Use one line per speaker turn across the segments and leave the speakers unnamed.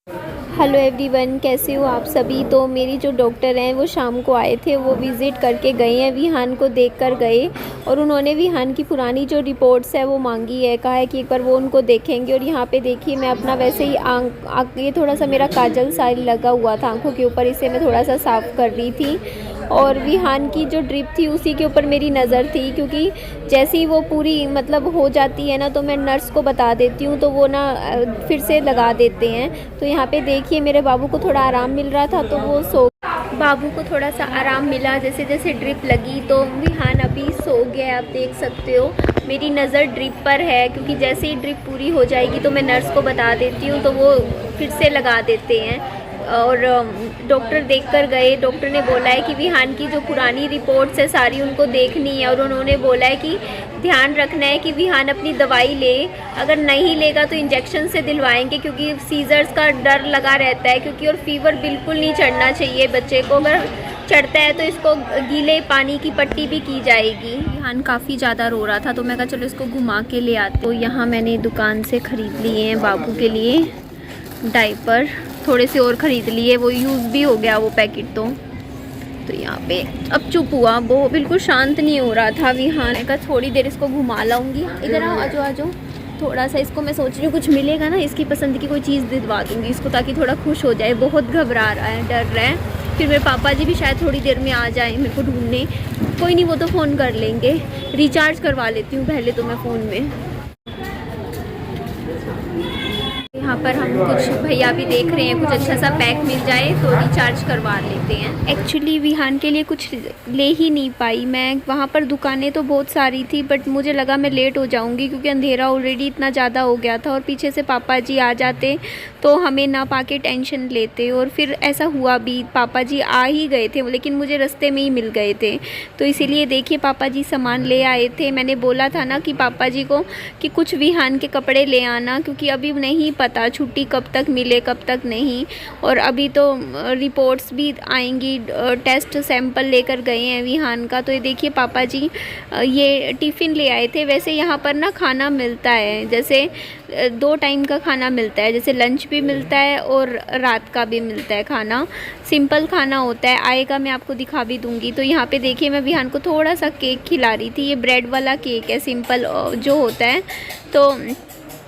Hello everyone, कैसे हो आप सभी। तो मेरी जो डॉक्टर हैं वो शाम को आए थे, वो विज़िट करके गए हैं, विहान को देख कर गए और उन्होंने विहान की पुरानी जो रिपोर्ट्स है वो मांगी है, कहा है कि एक बार वो उनको देखेंगे। और यहाँ पे देखिए मैं अपना वैसे ही ये थोड़ा सा मेरा काजल सा लगा हुआ था आँखों के ऊपर, इसे मैं थोड़ा सा साफ़ कर रही थी। और विहान की जो ड्रिप थी उसी के ऊपर मेरी नज़र थी, क्योंकि जैसे ही वो पूरी मतलब हो जाती है ना तो मैं नर्स को बता देती हूँ, तो वो ना फिर से लगा देते हैं। तो यहाँ पे देखिए मेरे बाबू को थोड़ा आराम मिल रहा था तो वो बाबू को थोड़ा सा आराम मिला। जैसे जैसे ड्रिप लगी तो विहान अभी सो गया, आप देख सकते हो। मेरी नज़र ड्रिप पर है, क्योंकि जैसे ही ड्रिप पूरी हो जाएगी तो मैं नर्स को बता देती हूँ, तो वो फिर से लगा देते हैं। और डॉक्टर देख कर गए, डॉक्टर ने बोला है कि विहान की जो पुरानी रिपोर्ट्स है सारी उनको देखनी है, और उन्होंने बोला है कि ध्यान रखना है कि विहान अपनी दवाई ले, अगर नहीं लेगा तो इंजेक्शन से दिलवाएंगे, क्योंकि सीजर्स का डर लगा रहता है। क्योंकि और फीवर बिल्कुल नहीं चढ़ना चाहिए बच्चे को, अगर चढ़ता है तो इसको गीले पानी की पट्टी भी की जाएगी। विहान काफ़ी ज़्यादा रो रहा था तो मैं कहा चलो इसको घुमा के ले आते। तो यहाँ मैंने दुकान से ख़रीद लिए हैं बाबू के लिए डायपर, थोड़े से और ख़रीद लिए, वो यूज़ भी हो गया वो पैकेट। तो यहाँ पे अब चुप हुआ, वो बिल्कुल शांत नहीं हो रहा था विहान का। थोड़ी देर इसको घुमा लाऊंगी, इधर आओ, आजो आजो। थोड़ा सा इसको मैं सोच रही हूँ कुछ मिलेगा ना, इसकी पसंद की कोई चीज़ दिलवा दूँगी इसको, ताकि थोड़ा खुश हो जाए। बहुत घबरा रहा है, डर रहा है। फिर मेरे पापा जी भी शायद थोड़ी देर में आ जाए मेरे को ढूंढने। कोई नहीं, वो तो फ़ोन कर लेंगे। रिचार्ज करवा लेती हूँ पहले तो मैं फ़ोन में। यहाँ पर हम कुछ भैया भी देख रहे हैं, कुछ अच्छा सा पैक मिल जाए तो रिचार्ज करवा लेते हैं। एक्चुअली विहान के लिए कुछ ले ही नहीं पाई मैं, वहाँ पर दुकानें तो बहुत सारी थी, बट मुझे लगा मैं लेट हो जाऊँगी क्योंकि अंधेरा ऑलरेडी इतना ज़्यादा हो गया था, और पीछे से पापा जी आ जाते तो हमें ना पाके टेंशन लेते। और फिर ऐसा हुआ भी, पापा जी आ ही गए थे लेकिन मुझे रास्ते में ही मिल गए थे। तो इसीलिए देखिए पापा जी सामान ले आए थे। मैंने बोला था ना कि पापा जी को कि कुछ विहान के कपड़े ले आना, क्योंकि अभी नहीं पता छुट्टी कब तक मिले कब तक नहीं। और अभी तो रिपोर्ट्स भी आएंगी, टेस्ट सैंपल लेकर गए हैं विहान का। तो ये देखिए पापा जी ये टिफ़िन ले आए थे। वैसे यहाँ पर ना खाना मिलता है, जैसे 2 टाइम का खाना मिलता है, जैसे लंच भी मिलता है और रात का भी मिलता है खाना। सिंपल खाना होता है, आएगा मैं आपको दिखा भी दूँगी। तो यहाँ पे देखिए मैं विहान को थोड़ा सा केक खिला रही थी, ये ब्रेड वाला केक है सिंपल जो होता है, तो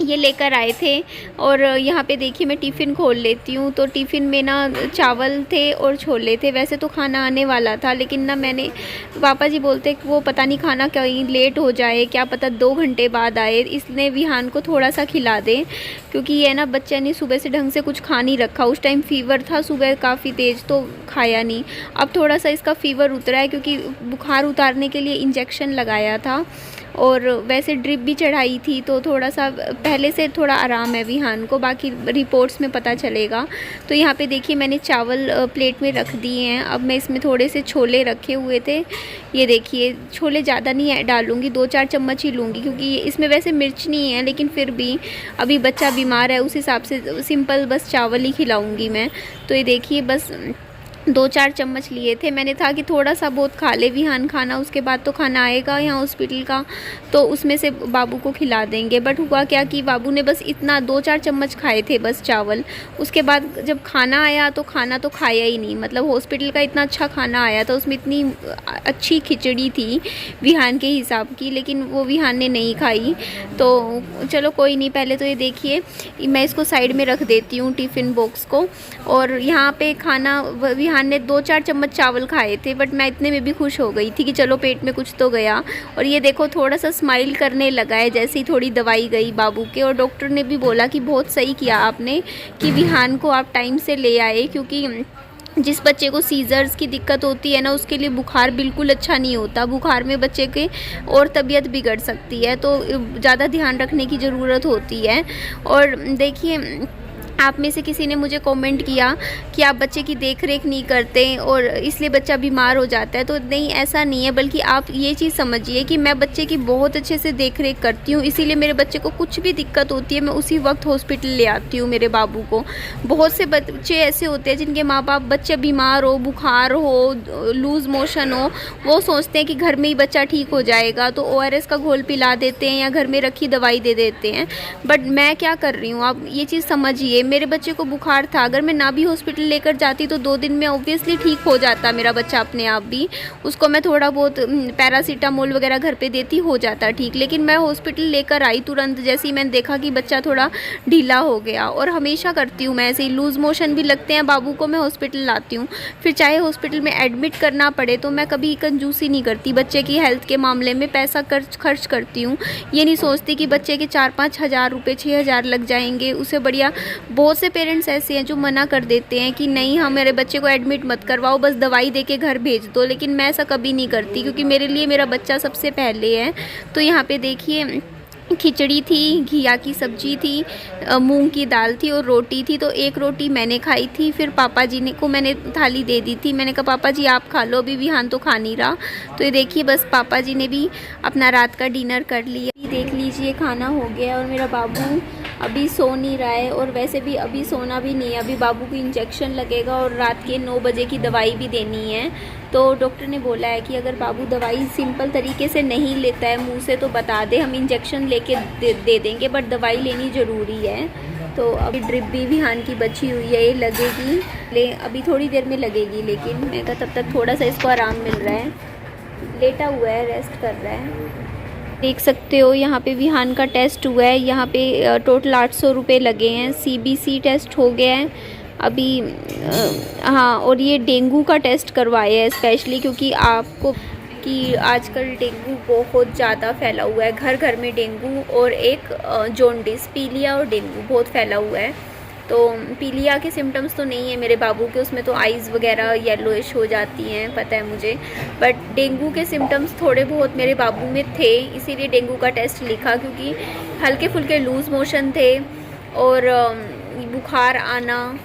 ये लेकर आए थे। और यहाँ पे देखिए मैं टिफ़िन खोल लेती हूँ, तो टिफ़िन में ना चावल थे और छोले थे। वैसे तो खाना आने वाला था, लेकिन ना मैंने, पापा जी बोलते कि वो पता नहीं खाना कहीं लेट हो जाए, क्या पता 2 घंटे बाद आए, इसलिए विहान को थोड़ा सा खिला दें, क्योंकि ये ना बच्चे ने सुबह से ढंग से कुछ खा नहीं रखा। उस टाइम फ़ीवर था सुबह काफ़ी तेज़, तो खाया नहीं। अब थोड़ा सा इसका फ़ीवर उतरा है, क्योंकि बुखार उतारने के लिए इंजेक्शन लगाया था और वैसे ड्रिप भी चढ़ाई थी, तो थोड़ा सा पहले से थोड़ा आराम है विहान को, बाकी रिपोर्ट्स में पता चलेगा। तो यहाँ पे देखिए मैंने चावल प्लेट में रख दिए हैं। अब मैं इसमें थोड़े से छोले रखे हुए थे, ये देखिए छोले ज़्यादा नहीं डालूँगी, 2-4 चम्मच ही लूँगी, क्योंकि इसमें वैसे मिर्च नहीं है, लेकिन फिर भी अभी बच्चा बीमार है उस हिसाब से सिंपल बस चावल ही खिलाऊँगी मैं। तो ये देखिए बस 2-4 चम्मच लिए थे मैंने, था कि थोड़ा सा बहुत खा ले विहान खाना, उसके बाद तो खाना आएगा यहाँ हॉस्पिटल का, तो उसमें से बाबू को खिला देंगे। बट हुआ क्या कि बाबू ने बस इतना 2-4 चम्मच खाए थे बस चावल। उसके बाद जब खाना आया तो खाना तो खाया ही नहीं, मतलब हॉस्पिटल का इतना अच्छा खाना आया था, उसमें इतनी अच्छी खिचड़ी थी विहान के हिसाब की, लेकिन वो विहान ने नहीं खाई। तो चलो कोई नहीं, पहले तो ये देखिए मैं इसको साइड में रख देती हूँ टिफ़िन बॉक्स को। और यहाँ पे खाना विहान ने 2-4 चम्मच चावल खाए थे, बट मैं इतने में भी खुश हो गई थी कि चलो पेट में कुछ तो गया। और ये देखो थोड़ा सा स्माइल करने लगा है जैसे ही थोड़ी दवाई गई बाबू के। और डॉक्टर ने भी बोला कि बहुत सही किया आपने कि विहान को आप टाइम से ले आए, क्योंकि जिस बच्चे को सीजर्स की दिक्कत होती है ना, उसके लिए बुखार बिल्कुल अच्छा नहीं होता। बुखार में बच्चे के और तबीयत बिगड़ सकती है, तो ज़्यादा ध्यान रखने की ज़रूरत होती है। और देखिए आप में से किसी ने मुझे कमेंट किया कि आप बच्चे की देख रेख नहीं करते और इसलिए बच्चा बीमार हो जाता है। तो नहीं, ऐसा नहीं है, बल्कि आप ये चीज़ समझिए कि मैं बच्चे की बहुत अच्छे से देख रेख करती हूँ, इसीलिए मेरे बच्चे को कुछ भी दिक्कत होती है मैं उसी वक्त हॉस्पिटल ले आती हूँ मेरे बाबू को। बहुत से बच्चे ऐसे होते हैं जिनके माँ बाप बच्चे बीमार हो, बुखार हो, लूज़ मोशन हो, वो सोचते हैं कि घर में ही बच्चा ठीक हो जाएगा, तो ORS का घोल पिला देते हैं या घर में रखी दवाई दे देते हैं। बट मैं क्या कर रही हूँ, आप ये चीज़ समझिए, मेरे बच्चे को बुखार था, अगर मैं ना भी हॉस्पिटल लेकर जाती तो 2 दिन में ऑब्वियसली ठीक हो जाता मेरा बच्चा अपने आप भी। उसको मैं थोड़ा बहुत पैरासीटामोल वगैरह घर पे देती, हो जाता ठीक। लेकिन मैं हॉस्पिटल लेकर आई तुरंत, जैसे ही मैंने देखा कि बच्चा थोड़ा ढीला हो गया। और हमेशा करती हूँ मैं ऐसे ही, लूज़ मोशन भी लगते हैं बाबू को, मैं हॉस्पिटल लाती हूँ। फिर चाहे हॉस्पिटल में एडमिट करना पड़े तो मैं कभी कंजूसी नहीं करती, बच्चे की हेल्थ के मामले में पैसा खर्च करती हूँ। ये नहीं सोचती कि बच्चे के 4-5 हज़ार रुपये 6 हज़ार लग जाएंगे, उससे बढ़िया। बहुत से पेरेंट्स ऐसे हैं जो मना कर देते हैं कि नहीं, हाँ मेरे बच्चे को एडमिट मत करवाओ, बस दवाई दे के घर भेज दो। लेकिन मैं ऐसा कभी नहीं करती, क्योंकि मेरे लिए मेरा बच्चा सबसे पहले है। तो यहाँ पे देखिए खिचड़ी थी, घिया की सब्जी थी, मूंग की दाल थी और रोटी थी। तो एक रोटी मैंने खाई थी, फिर पापा जी ने को मैंने थाली दे दी थी। मैंने कहा पापा जी आप खा लो, अभी विहान तो खा नहीं रहा। तो ये देखिए बस पापा जी ने भी अपना रात का डिनर कर लिया। देख लीजिए खाना हो गया और मेरा बाबू अभी सो नहीं रहा है, और वैसे भी अभी सोना भी नहीं है। अभी बाबू को इंजेक्शन लगेगा और रात के 9 बजे की दवाई भी देनी है। तो डॉक्टर ने बोला है कि अगर बाबू दवाई सिंपल तरीके से नहीं लेता है मुंह से तो बता दे, हम इंजेक्शन लेके दे देंगे, बट दवाई लेनी ज़रूरी है। तो अभी ड्रिप भी विहान की बची हुई है, ये लगेगी, अभी थोड़ी देर में लगेगी। लेकिन मैं कहा तब तक थोड़ा सा इसको आराम मिल रहा है, लेटा हुआ है, रेस्ट कर रहा है। देख सकते हो यहाँ पे विहान का टेस्ट हुआ है। यहाँ पे टोटल 800 रुपये लगे हैं। CBC टेस्ट हो गया है अभी, हाँ। और ये डेंगू का टेस्ट करवाया है स्पेशली, क्योंकि आपको कि आजकल डेंगू बहुत ज़्यादा फैला हुआ है, घर घर में डेंगू। और एक जॉन्डिस, पीलिया और डेंगू बहुत फैला हुआ है। तो पीलिया के सिम्टम्स तो नहीं है मेरे बाबू के, उसमें तो आइज़ वगैरह येलोइश हो जाती हैं, पता है मुझे। बट डेंगू के सिम्टम्स थोड़े बहुत मेरे बाबू में थे, इसीलिए डेंगू का टेस्ट लिखा, क्योंकि हल्के फुल्के लूज़ मोशन थे और बुखार आना।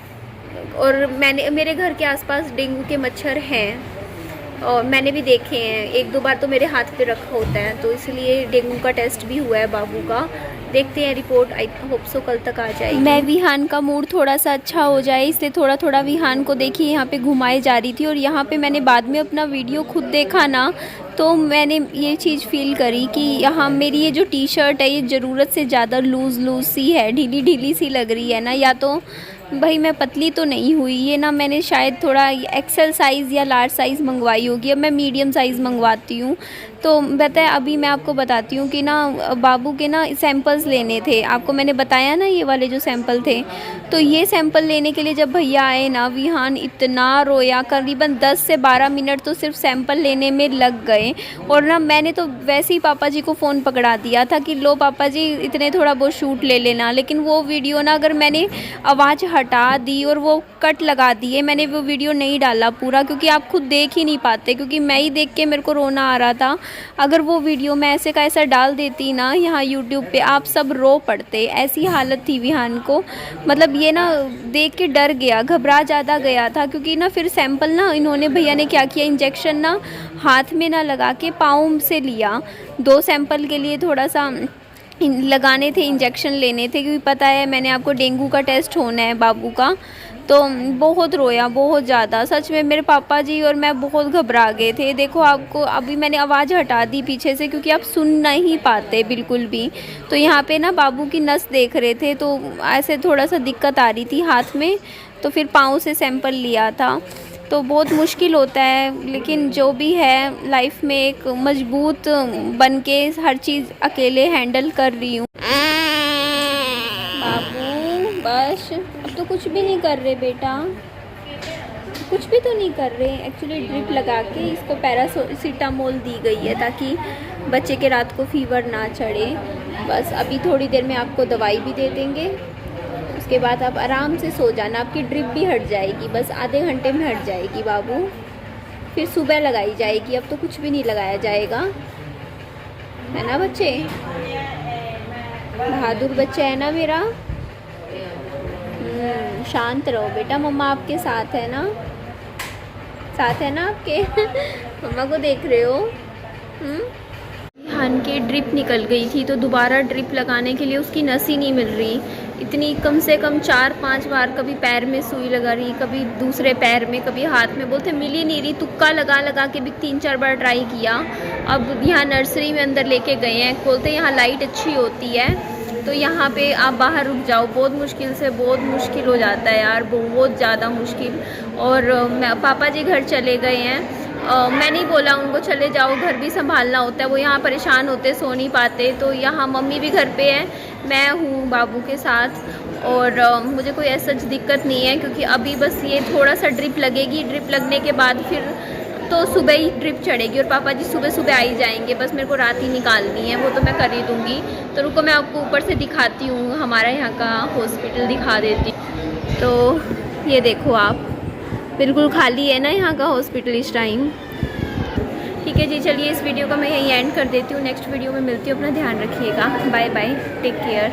और मेरे घर के आसपास डेंगू के मच्छर हैं और मैंने भी देखे हैं, 1-2 बार तो मेरे हाथ पे रखा होता है। तो इसलिए डेंगू का टेस्ट भी हुआ है बाबू का। देखते हैं रिपोर्ट, आई होप सो कल तक आ जाएगी। मैं विहान का मूड थोड़ा सा अच्छा हो जाए इसलिए थोड़ा थोड़ा विहान को देखिए यहाँ पे घुमाए जा रही थी। और यहाँ पे मैंने बाद में अपना वीडियो खुद देखा ना, तो मैंने ये चीज़ फील करी कि यहाँ मेरी ये जो टी शर्ट है ये ज़रूरत से ज़्यादा लूज़ सी है, ढीली ढीली सी लग रही है ना। या तो भाई मैं पतली तो नहीं हुई, ये ना मैंने शायद थोड़ा एक्सेल साइज़ या लार्ज साइज़ मंगवाई होगी। अब मैं मीडियम साइज़ मंगवाती हूँ। तो बताए अभी मैं आपको बताती हूँ कि ना बाबू के ना सैंपल्स लेने थे, आपको मैंने बताया ना ये वाले जो सैंपल थे। तो ये सैंपल लेने के लिए जब भैया आए ना, विहान इतना रोया, करीबन 10 से 12 मिनट तो सिर्फ सैंपल लेने में लग गए। और ना मैंने तो वैसे ही पापा जी को फ़ोन पकड़ा दिया था कि लो पापा जी इतने थोड़ा बहुत शूट ले लेना। लेकिन वो वीडियो ना, अगर मैंने आवाज़ हटा दी और वो कट लगा दिए, मैंने वो वीडियो नहीं डाला पूरा, क्योंकि आप खुद देख ही नहीं पाते, क्योंकि मैं ही देख के मेरे को रोना आ रहा था। अगर वो वीडियो मैं ऐसे का ऐसा डाल देती ना यहाँ यूट्यूब पे, आप सब रो पड़ते। ऐसी हालत थी विहान को, मतलब ये ना देख के डर गया, घबरा ज़्यादा गया था। क्योंकि ना फिर सैंपल ना इन्होंने, भैया ने क्या किया, इंजेक्शन ना हाथ में ना लगा के पाँव से लिया। 2 सैंपल के लिए थोड़ा सा लगाने थे, इंजेक्शन लेने थे, क्योंकि पता है मैंने आपको डेंगू का टेस्ट होना है बाबू का। तो बहुत रोया, बहुत ज़्यादा, सच में मेरे पापा जी और मैं बहुत घबरा गए थे। देखो आपको अभी मैंने आवाज़ हटा दी पीछे से, क्योंकि आप सुन नहीं पाते बिल्कुल भी। तो यहाँ पे ना बाबू की नस देख रहे थे, तो ऐसे थोड़ा सा दिक्कत आ रही थी हाथ में, तो फिर पाँव से सैंपल लिया था। तो बहुत मुश्किल होता है, लेकिन जो भी है लाइफ में एक मजबूत बन के हर चीज़ अकेले हैंडल कर रही हूँ। बाबू बस, अब तो कुछ भी नहीं कर रहे बेटा, कुछ भी तो नहीं कर रहे। एक्चुअली ड्रिप लगा के इसको पैरासीटामोल दी गई है ताकि बच्चे के रात को फीवर ना चढ़े। बस अभी थोड़ी देर में आपको दवाई भी दे देंगे, उसके बाद आप आराम से सो जाना। आपकी ड्रिप भी हट जाएगी, बस आधे घंटे में हट जाएगी बाबू, फिर सुबह लगाई जाएगी। अब तो कुछ भी नहीं लगाया जाएगा, है ना बच्चे? बहादुर बच्चा है ना मेरा। शांत रहो बेटा, मम्मा आपके साथ है ना, साथ है ना आपके। मम्मा को देख रहे हो। विहान की ड्रिप निकल गई थी, तो दोबारा ड्रिप लगाने के लिए उसकी नस ही नहीं मिल रही। इतनी कम से कम 4-5 बार, कभी पैर में सुई लगा रही, कभी दूसरे पैर में, कभी हाथ में, बोलते मिल ही नहीं रही। तुक्का लगा के भी 3-4 बार ट्राई किया। अब यहाँ नर्सरी में अंदर लेके गए हैं, बोलते यहाँ लाइट अच्छी होती है, तो यहाँ पे आप बाहर रुक जाओ, बहुत मुश्किल से, बहुत मुश्किल हो जाता है यार, बहुत ज़्यादा मुश्किल। और पापा जी घर चले गए हैं। मैं नहीं बोला उनको चले जाओ, घर भी संभालना होता है, वो यहाँ परेशान होते, सो नहीं पाते। तो यहाँ मम्मी भी घर पे है, मैं हूँ बाबू के साथ। और मुझे कोई ऐसा दिक्कत नहीं है, क्योंकि अभी बस ये थोड़ा सा ड्रिप लगेगी, ड्रिप लगने के बाद फिर तो सुबह ही ड्रिप चढ़ेगी और पापा जी सुबह सुबह आ ही जाएंगे। बस मेरे को रात ही निकालनी है, वो तो मैं कर ही दूँगी। तो रुको मैं आपको ऊपर से दिखाती हूँ, हमारा यहाँ का हॉस्पिटल दिखा देती हूँ। तो ये देखो आप, बिल्कुल खाली है ना यहाँ का हॉस्पिटल इस टाइम। ठीक है जी, चलिए इस वीडियो का मैं यहीं एंड कर देती हूँ। नेक्स्ट वीडियो में मिलती हूँ, अपना ध्यान रखिएगा। Bye bye, take care.